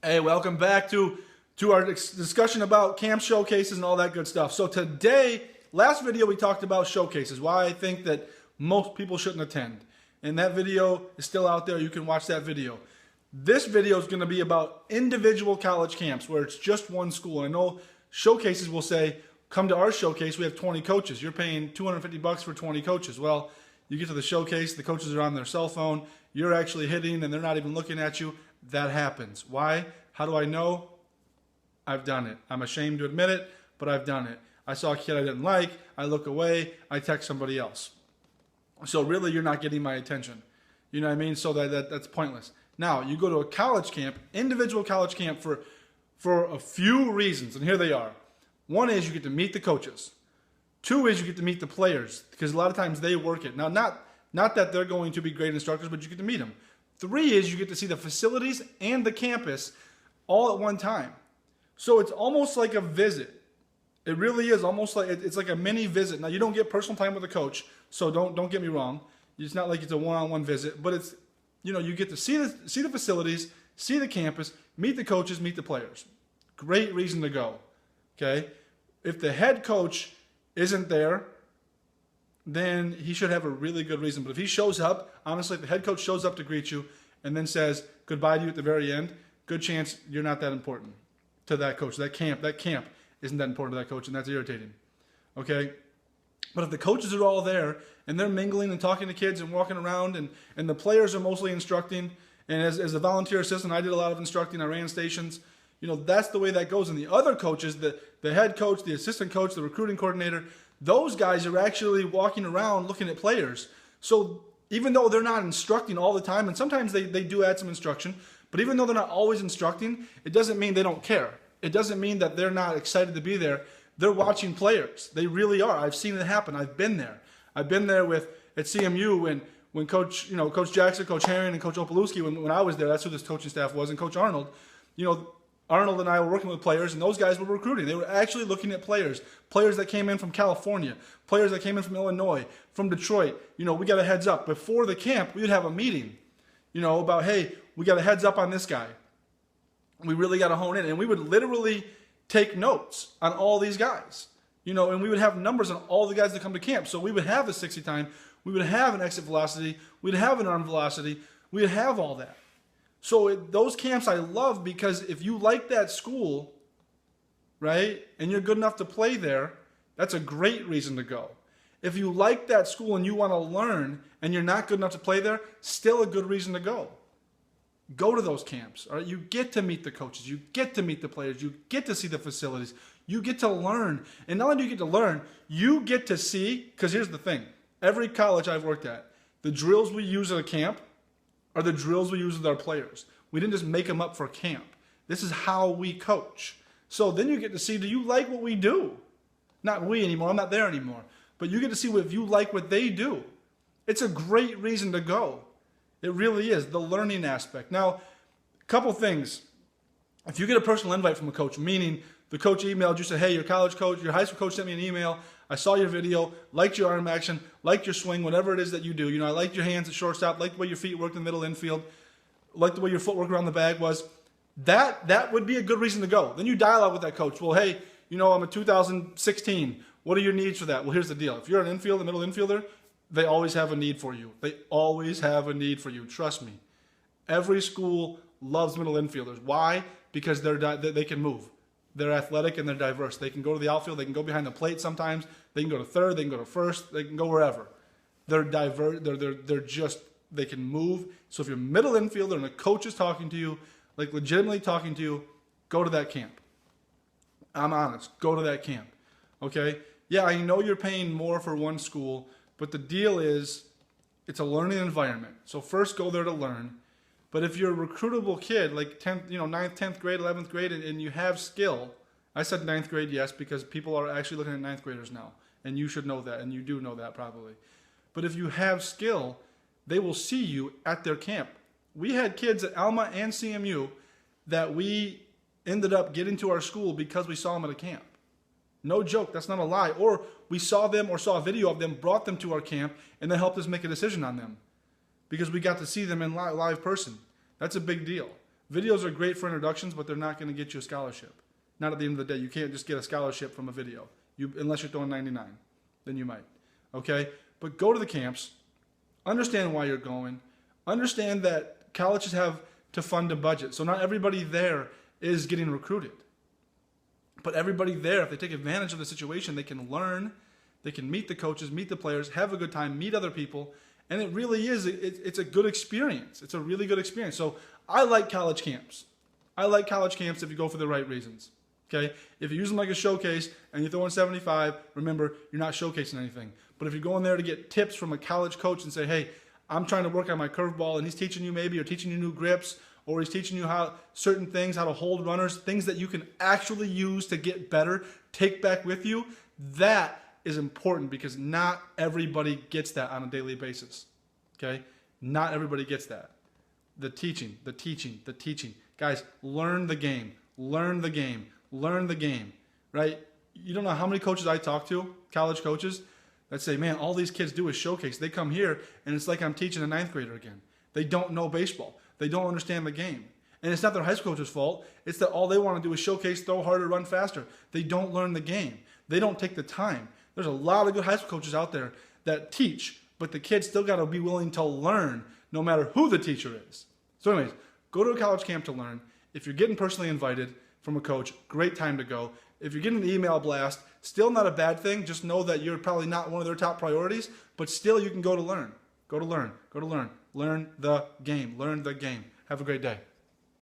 Hey, welcome back to our discussion about camp showcases and all that good stuff. So today, last video we talked about showcases, why I think that most people shouldn't attend. And that video is still out there. You can watch that video. This video is going to be about individual college camps where it's just one school. I know showcases will say, come to our showcase, we have 20 coaches. You're paying $250 for 20 coaches. Well, you get to the showcase, the coaches are on their cell phone, you're actually hitting and they're not even looking at you. That happens. Why? How do I know? I've done it. I'm ashamed to admit it, but I've done it. I saw a kid I didn't like, I look away, I text somebody else. So really you're not getting my attention. You know what I mean? So that's pointless. Now, you go to a college camp, individual college camp for a few reasons, and here they are. One is you get to meet the coaches. Two is you get to meet the players, because a lot of times they work it. Now, not that they're going to be great instructors, but you get to meet them. Three is you get to see the facilities and the campus all at one time. So it's almost like a visit. It really is almost like it's like a mini visit. Now you don't get personal time with the coach, so don't get me wrong. It's not like it's a one-on-one visit, but it's, you know, you get to see the facilities, see the campus, meet the coaches, meet the players. Great reason to go. Okay? If the head coach isn't there, then he should have a really good reason. But if he shows up, honestly, if the head coach shows up to greet you and then says goodbye to you at the very end, good chance you're not that important to that coach. That camp isn't that important to that coach, and that's irritating. Okay? But if the coaches are all there and they're mingling and talking to kids and walking around and the players are mostly instructing, and as a volunteer assistant, I did a lot of instructing, I ran stations, you know, that's the way that goes. And the other coaches, the head coach, the assistant coach, the recruiting coordinator, those guys are actually walking around looking at players. So even though they're not instructing all the time, and sometimes they do add some instruction, but even though they're not always instructing, it doesn't mean they don't care. It doesn't mean that they're not excited to be there. They're watching players. They really are. I've seen it happen. I've been there. I've been there at CMU when Coach Jackson, Coach Herring, and Coach Opalewski, when I was there, that's who this coaching staff was, and Coach Arnold, you know, Arnold and I were working with players, and those guys were recruiting. They were actually looking at players that came in from California, players that came in from Illinois, from Detroit. You know, we got a heads up. Before the camp, we would have a meeting, you know, about, hey, we got a heads up on this guy. We really got to hone in. And we would literally take notes on all these guys, you know, and we would have numbers on all the guys that come to camp. So we would have a 60 time, we would have an exit velocity, we'd have an arm velocity, we'd have all that. So those camps I love, because if you like that school, right, and you're good enough to play there, that's a great reason to go. If you like that school and you want to learn and you're not good enough to play there, still a good reason to go. Go to those camps. All right? You get to meet the coaches. You get to meet the players. You get to see the facilities. You get to learn. And not only do you get to learn, you get to see, because here's the thing. Every college I've worked at, the drills we use at a camp are the drills we use with our players. We didn't just make them up for camp. This is how we coach. So then you get to see, do you like what we do? Not we anymore. I'm not there anymore. But you get to see if you like what they do. It's a great reason to go. It really is, the learning aspect. Now, a couple things. If you get a personal invite from a coach, meaning the coach emailed you, said, hey, your college coach, your high school coach sent me an email, I saw your video, liked your arm action, liked your swing, whatever it is that you do. You know, I liked your hands at shortstop, liked the way your feet worked in the middle infield, liked the way your footwork around the bag was. That would be a good reason to go. Then you dialogue with that coach. Well, hey, you know, I'm a 2016. What are your needs for that? Well, here's the deal. If you're an infield, a middle infielder, they always have a need for you. They always have a need for you. Trust me. Every school loves middle infielders. Why? Because they can move. They're athletic and they're diverse. They can go to the outfield. They can go behind the plate sometimes. They can go to third. They can go to first. They can go wherever. They're diverse. They can move. So if you're a middle infielder and a coach is talking to you, like legitimately talking to you, go to that camp. I'm honest. Go to that camp. Okay? Yeah, I know you're paying more for one school, but the deal is it's a learning environment. So first go there to learn. But if you're a recruitable kid, like 10th, 9th, 10th grade, 11th grade, and you have skill, I said 9th grade, yes, because people are actually looking at 9th graders now. And you should know that, and you do know that probably. But if you have skill, they will see you at their camp. We had kids at Alma and CMU that we ended up getting to our school because we saw them at a camp. No joke, that's not a lie. Or we saw them or saw a video of them, brought them to our camp, and they helped us make a decision on them because we got to see them in live person. That's a big deal. Videos are great for introductions, but they're not going to get you a scholarship. Not at the end of the day. You can't just get a scholarship from a video, unless you're throwing 99. Then you might. Okay? But go to the camps. Understand why you're going. Understand that colleges have to fund a budget. So not everybody there is getting recruited. But everybody there, if they take advantage of the situation, they can learn, they can meet the coaches, meet the players, have a good time, meet other people, and it really is, it's a good experience. It's a really good experience. So I like college camps. I like college camps if you go for the right reasons. Okay? If you use them like a showcase and you're throwing 75, remember, you're not showcasing anything. But if you're going there to get tips from a college coach and say, hey, I'm trying to work on my curveball, and he's teaching you maybe, or teaching you new grips, or he's teaching you how certain things, how to hold runners, things that you can actually use to get better, take back with you, that is important because not everybody gets that on a daily basis. Okay? Not everybody gets that. The teaching. Guys, learn the game. Learn the game. Learn the game. Right? You don't know how many coaches I talk to, college coaches, that say, man, all these kids do is showcase. They come here, and it's like I'm teaching a 9th grader again. They don't know baseball. They don't understand the game. And it's not their high school coach's fault. It's that all they want to do is showcase, throw harder, run faster. They don't learn the game. They don't take the time. There's a lot of good high school coaches out there that teach, but the kids still got to be willing to learn no matter who the teacher is. So anyways, go to a college camp to learn. If you're getting personally invited from a coach, great time to go. If you're getting the email blast, still not a bad thing. Just know that you're probably not one of their top priorities, but still you can go to learn. Go to learn. Go to learn. Learn the game. Learn the game. Have a great day.